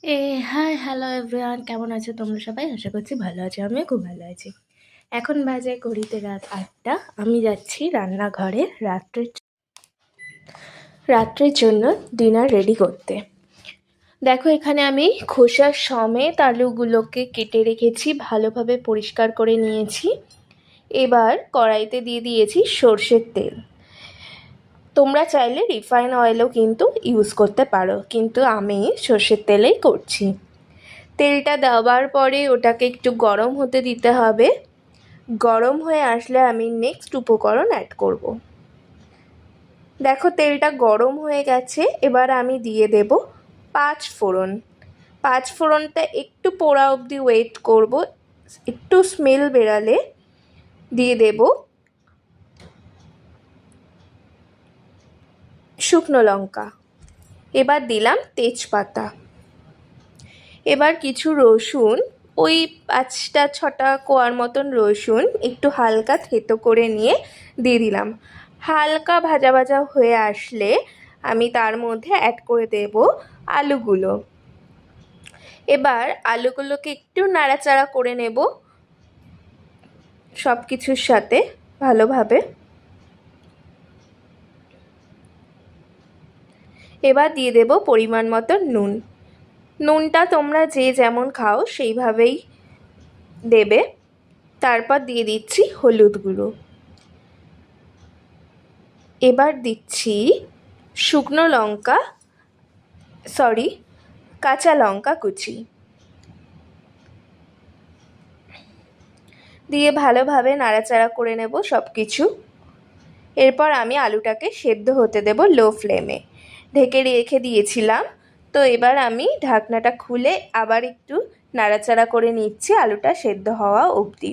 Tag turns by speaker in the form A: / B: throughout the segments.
A: এ hi hello everyone, কেমন আছো তোমরা সবাই? আশা করছি ভালো আছো। আমিও খুব ভালো আছি। এখন বাজে ঘড়িতে রাত 8টা। আমি যাচ্ছি রান্নাঘরে রাত্রের জন্য ডিনার রেডি করতে। দেখো, এখানে আমি খোসা সমেত আলুগুলোকে কেটে রেখেছি, ভালোভাবে পরিষ্কার করে নিয়েছি। এবার কড়াইতে দিয়ে দিয়েছি সর্ষের তেল। তোমরা চাইলে রিফাইন অয়েলও কিন্তু ইউজ করতে পারো, কিন্তু আমি সর্ষের তেলেই করছি। তেলটা দেওয়ার পরে ওটাকে একটু গরম হতে দিতে হবে। গরম হয়ে আসলে আমি নেক্সট উপকরণ অ্যাড করব। দেখো, তেলটা গরম হয়ে গেছে। এবার আমি দিয়ে দেব 5 ফোড়ন। 5 ফোড়নটা একটু পোড়া অবধি ওয়েট করব। একটু স্মেল বেরালে দিয়ে দেব শুকনো লঙ্কা। এবার দিলাম তেজপাতা। এবার কিছু রসুন, ওই 5টা 6টা কোয়ার মতন রসুন একটু হালকা থেতো করে নিয়ে দিয়ে দিলাম। হালকা ভাজা ভাজা হয়ে আসলে আমি তার মধ্যে অ্যাড করে দেব আলুগুলো। এবার আলুগুলোকে একটু নাড়াচাড়া করে নেব সব কিছুর সাথে ভালোভাবে। এবার দিয়ে দেব পরিমাণ মতো নুন। নুনটা তোমরা যে যেমন খাও সেইভাবেই দেবে। তারপর দিয়ে দিচ্ছি হলুদ গুঁড়ো। এবার দিচ্ছি শুকনো লঙ্কা কাঁচা লঙ্কা কুচি দিয়ে ভালোভাবে নাড়াচাড়া করে নেব সব কিছু। এরপর আমি আলুটাকে সেদ্ধ হতে দেব লো ফ্লেমে। ঢেকে রেখে দিয়েছিলাম। তো এবার আমি ঢাকনাটা খুলে আবার একটু নাড়াচাড়া করে নিচ্ছি আলুটা সেদ্ধ হওয়া অবধি।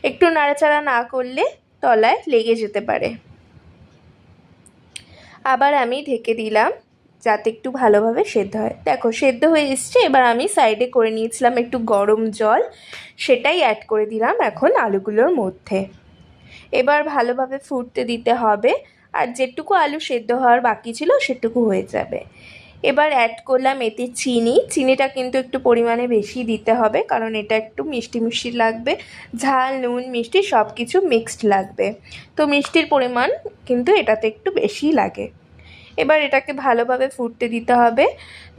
A: একটু নাড়াচাড়া না করলে তলায় লেগে যেতে পারে। আবার আমি ঢেকে দিলাম যাতে একটু ভালোভাবে সেদ্ধ হয়। দেখো, সেদ্ধ হয়ে এসছে। এবার আমি সাইডে করে নিয়েছিলাম একটু গরম জল, সেটাই অ্যাড করে দিলাম এখন আলুগুলোর মধ্যে। এবার ভালোভাবে ফুটতে দিতে হবে, আর যেটুকু আলু সেদ্ধ হওয়ার বাকি ছিল সেটুকু হয়ে যাবে। এবার অ্যাড করলাম এতে চিনি। চিনিটা কিন্তু একটু পরিমাণে বেশি দিতে হবে, কারণ এটা একটু মিষ্টি মিষ্টি লাগবে। ঝাল নুন মিষ্টি সব কিছু মিক্সড লাগবে, তো মিষ্টির পরিমাণ কিন্তু এটাতে একটু বেশি লাগে। এবার এটাকে ভালোভাবে ফুটতে দিতে হবে।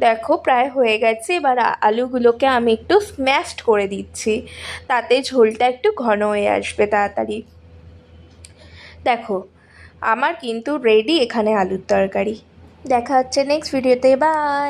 A: দেখো, প্রায় হয়ে গেছে। এবার আলুগুলোকে আমি একটু স্ম্যাশড করে দিচ্ছি, তাতে ঝোলটা একটু ঘন হয়ে আসবে তাড়াতাড়ি। দেখো, আমার কিন্তু রেডি এখানে আলুর তরকারি। দেখা হচ্ছে নেক্সট ভিডিওতে। বাই।